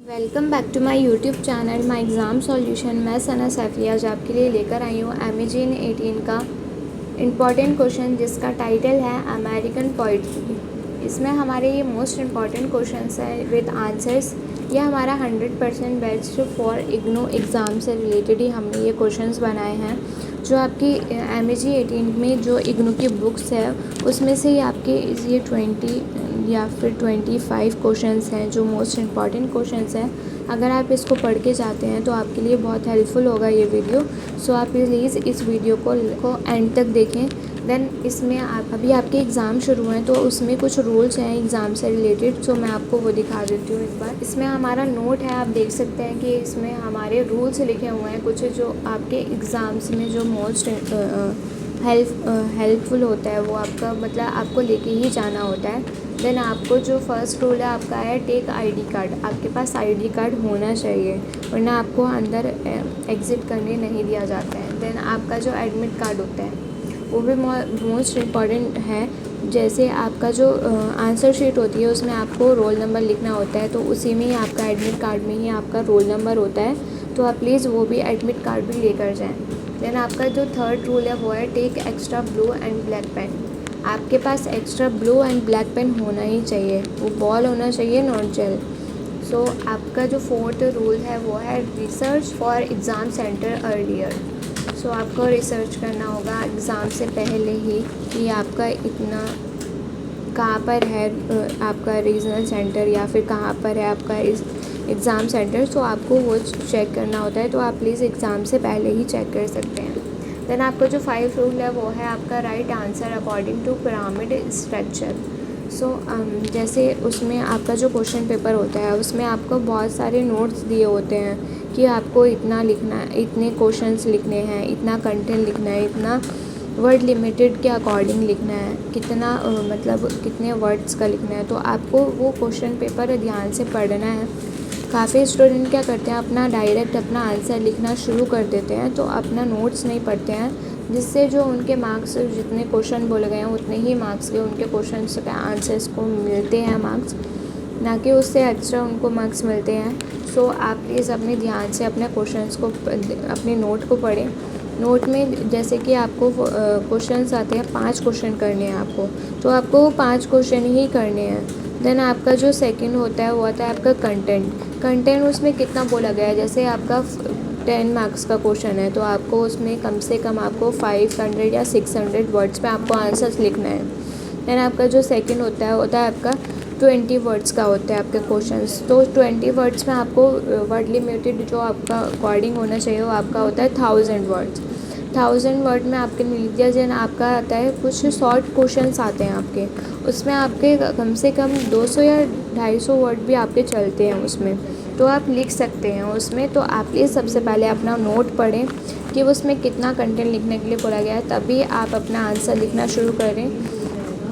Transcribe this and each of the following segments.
Welcome back to my YouTube channel my exam solution. मैं सना सैफ़ी आज आपके लिए लेकर आई हूँ एमएजीएन 18 का इम्पॉर्टेंट क्वेश्चन जिसका टाइटल है अमेरिकन पोइट्री। इसमें हमारे ये मोस्ट इम्पॉर्टेंट क्वेश्चंस हैं विद आंसर्स। ये हमारा 100% बेस्ट फॉर इग्नू एग्ज़ाम से रिलेटेड ही हमने ये क्वेश्चंस बनाए हैं। जो आपकी एमएजी 18 में जो इग्नू की बुक्स है उसमें से ही आपके ये 20 या फिर 25 क्वेश्चंस हैं जो मोस्ट इम्पॉर्टेंट क्वेश्चंस हैं। अगर आप इसको पढ़ के जाते हैं तो आपके लिए बहुत हेल्पफुल होगा ये वीडियो। सो आप प्लीज़ इस वीडियो को एंड तक देखें। देन इसमें अभी आपके एग्ज़ाम शुरू हैं तो उसमें कुछ रूल्स हैं एग्ज़ाम से रिलेटेड, सो मैं आपको वो दिखा देती हूँ एक बार। इसमें हमारा नोट है, आप देख सकते हैं कि इसमें हमारे रूल्स लिखे हुए हैं कुछ जो आपके एग्ज़ाम्स में जो मोस्ट हेल्पफुल होता है वो आपका मतलब आपको लेके ही जाना होता है। देन आपको जो फर्स्ट रूल है आपका है टेक आईडी कार्ड। आपके पास आईडी कार्ड होना चाहिए वरना आपको अंदर एग्ज़िट करने नहीं दिया जाता है। देन आपका जो एडमिट कार्ड होता है वो भी मोस्ट इम्पॉर्टेंट है। जैसे आपका जो आंसर शीट होती है उसमें आपको रोल नंबर लिखना होता है तो उसी में ही आपका एडमिट कार्ड में ही आपका रोल नंबर होता है, तो आप प्लीज़ वो भी एडमिट कार्ड भी लेकर जाएं। देन आपका जो थर्ड रूल है वो है take extra blue and black pen. आपके पास extra blue and black pen होना ही चाहिए, वो बॉल होना चाहिए नॉट जेल। सो आपका जो फोर्थ रूल है वो है research for exam centre earlier. So आपको रिसर्च करना होगा एग्ज़ाम से पहले ही कि आपका इतना कहाँ पर है आपका रीजनल सेंटर या फिर कहाँ पर है आपका एग्ज़ाम सेंटर। सो आपको वो चेक करना होता है, तो आप प्लीज़ एग्ज़ाम से पहले ही चेक कर सकते हैं। देन आपका जो 5 रूल है वो है आपका right answer according to pyramid structure. So जैसे उसमें आपका जो क्वेश्चन पेपर होता है उसमें आपको बहुत सारे नोट्स दिए होते हैं कि आपको इतना लिखना है, इतने क्वेश्चंस लिखने हैं, इतना कंटेंट लिखना है, इतना वर्ड लिमिटेड के अकॉर्डिंग लिखना है, कितना मतलब कितने वर्ड्स का लिखना है। तो आपको वो क्वेश्चन पेपर ध्यान से पढ़ना है। काफ़ी स्टूडेंट क्या करते हैं अपना डायरेक्ट अपना आंसर लिखना शुरू कर देते हैं तो अपना नोट्स नहीं पढ़ते हैं, जिससे जो उनके मार्क्स जितने क्वेश्चन बोले गए हैं उतने ही मार्क्स के उनके क्वेश्चन के आंसर्स को मिलते हैं मार्क्स, ना कि उससे एक्स्ट्रा उनको मार्क्स मिलते हैं। सो आप प्लीज़ अपने ध्यान से अपने क्वेश्चंस को अपने नोट को पढ़ें। नोट में जैसे कि आपको क्वेश्चंस आते हैं 5 क्वेश्चन करने हैं आपको, तो आपको वो 5 क्वेश्चन ही करने हैं। देन आपका जो सेकंड होता है वो आता है आपका कंटेंट उसमें कितना बोला गया है। जैसे आपका 10 मार्क्स का क्वेश्चन है तो आपको उसमें कम से कम आपको 500 या 600 वर्ड्स पे आपको आंसर्स लिखना है। देन आपका जो सेकंड होता है आपका 20 वर्ड्स का होता है आपके क्वेश्चंस। तो 20 वर्ड्स में आपको वर्ड लिमिटेड जो आपका अकॉर्डिंग होना चाहिए वो आपका होता है 1000 वर्ड्स। 1000 वर्ड में आपके मिल दिया जैन आपका आता है कुछ शॉर्ट क्वेश्चंस आते हैं आपके, उसमें आपके कम से कम 200 या 250 वर्ड भी आपके चलते हैं उसमें, तो आप लिख सकते हैं उसमें। तो आप ये सबसे पहले अपना नोट पढ़ें कि उसमें कितना कंटेंट लिखने के लिए बोला गया है, तभी आप अपना आंसर लिखना शुरू करें।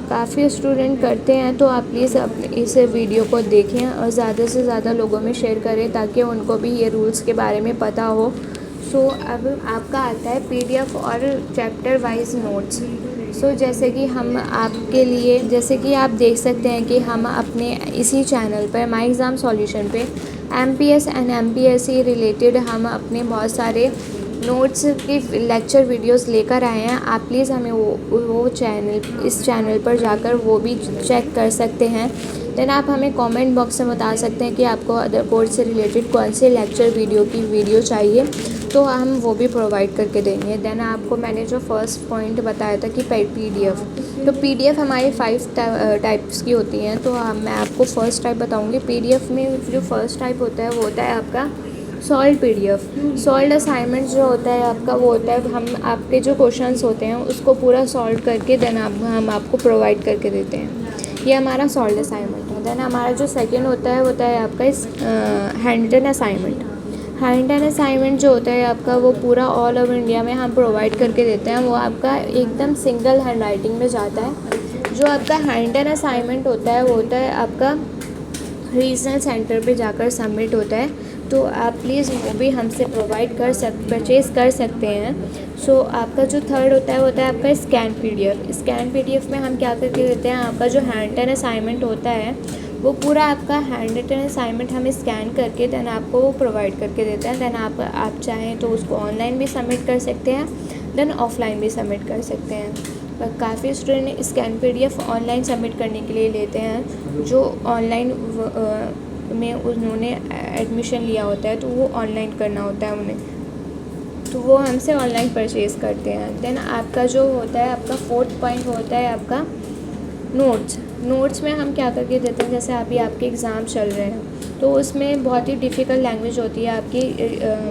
काफ़ी स्टूडेंट करते हैं तो आप प्लीज़ इस वीडियो को देखें और ज़्यादा से ज़्यादा लोगों में शेयर करें ताकि उनको भी ये रूल्स के बारे में पता हो। सो अब आपका आता है पीडीएफ और चैप्टर वाइज नोट्स। सो जैसे कि हम आपके लिए जैसे कि आप देख सकते हैं कि हम अपने इसी चैनल पर माय एग्ज़ाम सॉल्यूशन पे एमपीएस एंड एमपीएससी रिलेटेड हम अपने बहुत सारे नोट्स की लेक्चर वीडियोस लेकर आए हैं। आप प्लीज़ हमें वो चैनल इस चैनल पर जाकर वो भी चेक कर सकते हैं। देन आप हमें कमेंट बॉक्स में बता सकते हैं कि आपको अदर कोर्स से रिलेटेड कौन से लेक्चर वीडियो चाहिए, तो हम वो भी प्रोवाइड करके देंगे। देन आपको मैंने जो फर्स्ट पॉइंट बताया था कि पीडीएफ, तो पीडीएफ हमारी 5 टाइप्स की होती हैं। तो मैं आपको फर्स्ट टाइप बताऊँगी। पीडीएफ में जो फर्स्ट टाइप होता है वो होता है आपका सॉल्व पीडीएफ। सॉल्व असाइनमेंट जो होता है आपका वो होता है हम आपके जो क्वेश्चंस होते हैं उसको पूरा सॉल्व करके देन हम आपको प्रोवाइड करके देते हैं। ये हमारा सॉल्व असाइनमेंट है। देन हमारा जो सेकंड होता है आपका handwritten assignment. Handwritten assignment जो होता है आपका वो पूरा ऑल ओवर इंडिया में हम प्रोवाइड करके देते हैं। वो आपका एकदम सिंगल हैंड राइटिंग में जाता है। जो आपका हैंड रिटन असाइनमेंट होता है वो होता है आपका रीजनल सेंटर पे जाकर सबमिट होता है, तो आप प्लीज़ वो भी हमसे परचेज़ कर सकते हैं। सो आपका जो थर्ड होता है आपका स्कैन पीडीएफ। स्कैन पीडीएफ में हम क्या करके देते हैं, आपका जो हैंड रिटन असाइनमेंट होता है वो पूरा आपका हैंड रिटन असाइनमेंट हमें स्कैन करके देन आपको वो प्रोवाइड करके देते हैं। देन आप चाहें तो उसको ऑनलाइन भी सबमिट कर सकते हैं, देन ऑफलाइन भी सबमिट कर सकते हैं। पर काफ़ी student scan PDF online submit करने के लिए लेते हैं, जो ऑनलाइन में उन्होंने एडमिशन लिया होता है तो वो ऑनलाइन करना होता है उन्हें, तो वो हमसे ऑनलाइन परचेज़ करते हैं। देन आपका जो होता है, आपका 4th पॉइंट होता है आपका नोट्स में हम क्या करके देते हैं, जैसे अभी आपके एग्ज़ाम चल रहे हैं तो उसमें बहुत ही डिफ़िकल्ट लैंग्वेज होती है आपकी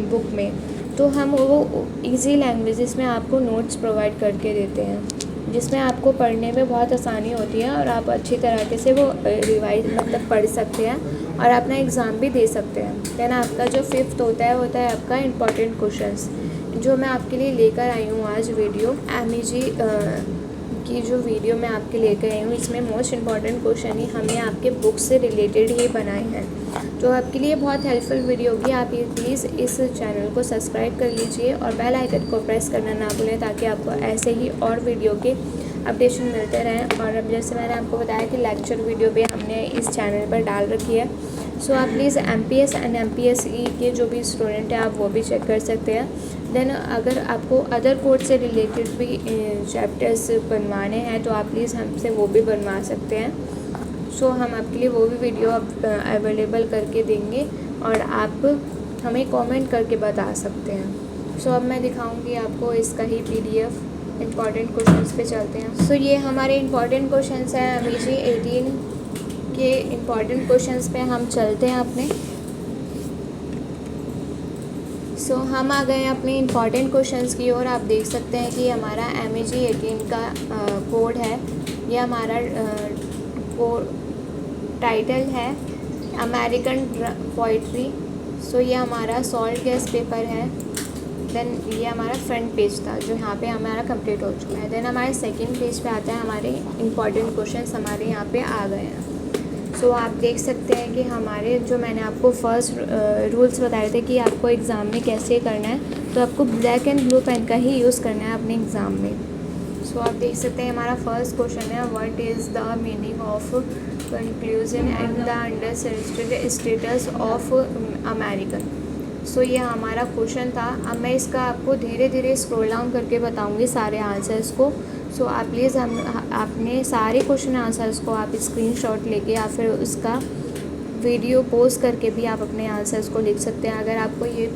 बुक में, तो हम वो इजी लैंग्वेजेस में आपको नोट्स प्रोवाइड करके देते हैं, जिसमें आपको पढ़ने में बहुत आसानी होती है और आप अच्छी तरीके से वो रिवाइज मतलब पढ़ सकते हैं और अपना एग्ज़ाम भी दे सकते हैं। देन आपका जो 5th होता है आपका इम्पॉर्टेंट क्वेश्चंस, जो मैं आपके लिए लेकर आई हूँ आज वीडियो। MEG की जो वीडियो मैं आपके लेकर आई हूँ, इसमें मोस्ट इम्पॉर्टेंट क्वेश्चन ही हमने आपके बुक से रिलेटेड ही बनाए हैं, तो आपके लिए बहुत हेल्पफुल वीडियो होगी। आप ये प्लीज़ इस चैनल को सब्सक्राइब कर लीजिए और बेल आइकन को प्रेस करना ना भूलें, ताकि आपको ऐसे ही और वीडियो के अपडेशन मिलते रहें। और अब जैसे मैंने आपको बताया कि लेक्चर वीडियो भी हमने इस चैनल पर डाल रखी है, सो आप प्लीज़ MPS एंड MPSE के जो भी स्टूडेंट हैं आप वो भी चेक कर सकते हैं। देन अगर आपको अदर कोर्स से रिलेटेड भी चैप्टर्स बनवाने हैं तो आप प्लीज़ हमसे वो भी बनवा सकते हैं। सो हम आपके लिए वो भी वीडियो अवेलेबल करके देंगे और आप हमें कमेंट करके बता सकते हैं। सो अब मैं दिखाऊंगी आपको इसका ही PDF। इम्पॉर्टेंट क्वेश्चंस पे चलते हैं। सो ये हमारे इम्पॉर्टेंट क्वेश्चंस हैं MEG 18 के इम्पॉर्टेंट क्वेश्चंस पे हम चलते हैं अपने। सो हम आ गए हैं अपने इम्पॉर्टेंट क्वेश्चंस की ओर। आप देख सकते हैं कि हमारा MEG 18 का कोड है, ये हमारा टाइटल है अमेरिकन पोइट्री। सो ये हमारा सॉल्ट गैस पेपर है। देन ये हमारा फ्रंट पेज था जो यहाँ पे हमारा कंप्लीट हो चुका है। देन हमारे सेकंड पेज पे आता है हमारे इम्पॉर्टेंट क्वेश्चंस हमारे यहाँ पे आ गए हैं। सो आप देख सकते हैं कि हमारे जो मैंने आपको फर्स्ट रूल्स बताए थे कि आपको एग्ज़ाम में कैसे करना है, तो आपको ब्लैक एंड ब्लू पेन का ही यूज़ करना है अपने एग्ज़ाम में। सो आप देख सकते हैं हमारा फर्स्ट क्वेश्चन है, what is the meaning of conclusion and the under status of American. So ये हमारा क्वेश्चन था। अब मैं इसका आपको धीरे धीरे स्क्रॉल डाउन करके बताऊंगी सारे आंसर्स को। सो आप प्लीज़ आपने सारे क्वेश्चन आंसर्स को आप स्क्रीनशॉट लेके या फिर उसका वीडियो पोस्ट करके भी आप अपने आंसर्स को लिख सकते हैं। अगर आपको ये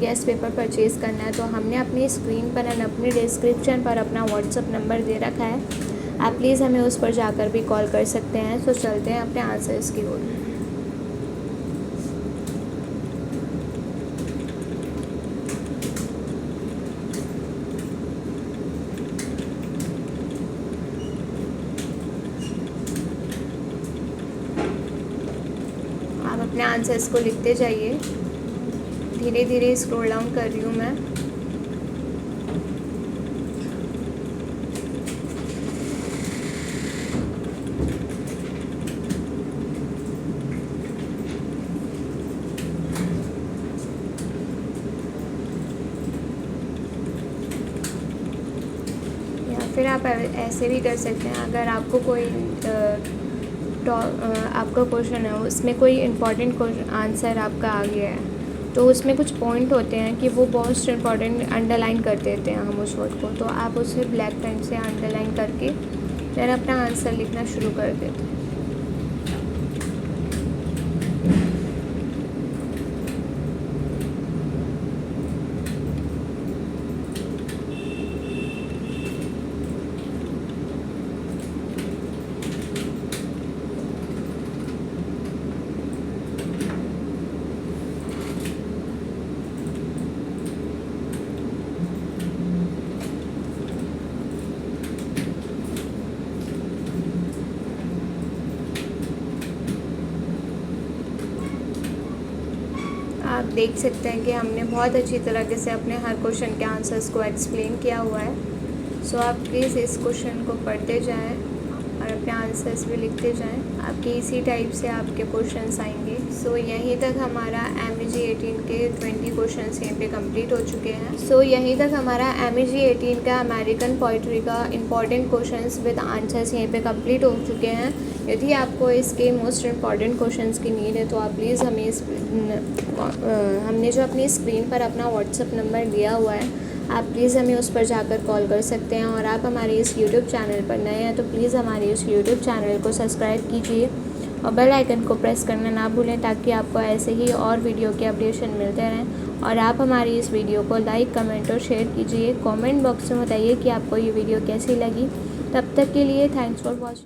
गैस पेपर परचेज़ करना है तो हमने अपनी स्क्रीन पर एंड अपने डिस्क्रिप्शन पर अपना व्हाट्सअप नंबर दे रखा है, आप प्लीज़ हमें उस पर जाकर भी कॉल कर सकते हैं। सो चलते हैं अपने आंसर्स की ओर। आप अपने आंसर्स को लिखते जाइए, धीरे धीरे स्क्रॉल डाउन कर रही हूँ मैं। या फिर आप ऐसे भी कर सकते हैं, अगर आपको कोई आपका क्वेश्चन है उसमें कोई इम्पॉर्टेंट आंसर आपका आ गया है तो उसमें कुछ पॉइंट होते हैं कि वो मोस्ट इम्पॉर्टेंट अंडरलाइन कर देते हैं हम उस वर्ड को, तो आप उसे ब्लैक पेन से अंडरलाइन करके फिर अपना आंसर लिखना शुरू कर देते हैं। आप देख सकते हैं कि हमने बहुत अच्छी तरीके से अपने हर क्वेश्चन के आंसर्स को एक्सप्लेन किया हुआ है। सो आप प्लीज़ इस क्वेश्चन को पढ़ते जाएं और अपने आंसर्स भी लिखते जाएं, आपके इसी टाइप से आपके क्वेश्चंस आएंगे। सो यहीं तक हमारा MEG 18 के 20 क्वेश्चंस यहीं पे कंप्लीट हो चुके हैं। सो यहीं तक हमारा MEG 18 का अमेरिकन पोइट्री का इम्पॉर्टेंट क्वेश्चंस विद आंसर्स यहीं पे कंप्लीट हो चुके हैं। यदि आपको इसके मोस्ट इम्पॉर्टेंट क्वेश्चंस की नीड है तो आप प्लीज़ हमें हमने जो अपनी स्क्रीन पर अपना व्हाट्सअप नंबर दिया हुआ है, आप प्लीज़ हमें उस पर जाकर कॉल कर सकते हैं। और आप हमारे इस यूट्यूब चैनल पर नए हैं तो प्लीज़ हमारे इस यूट्यूब चैनल को सब्सक्राइब कीजिए और बेल आइकन को प्रेस करना ना भूलें, ताकि आपको ऐसे ही और वीडियो के अपडेशन मिलते रहें। और आप हमारी इस वीडियो को लाइक, कमेंट और शेयर कीजिए। कमेंट बॉक्स में बताइए कि आपको ये वीडियो कैसी लगी। तब तक के लिए थैंक्स फॉर वॉचिंग।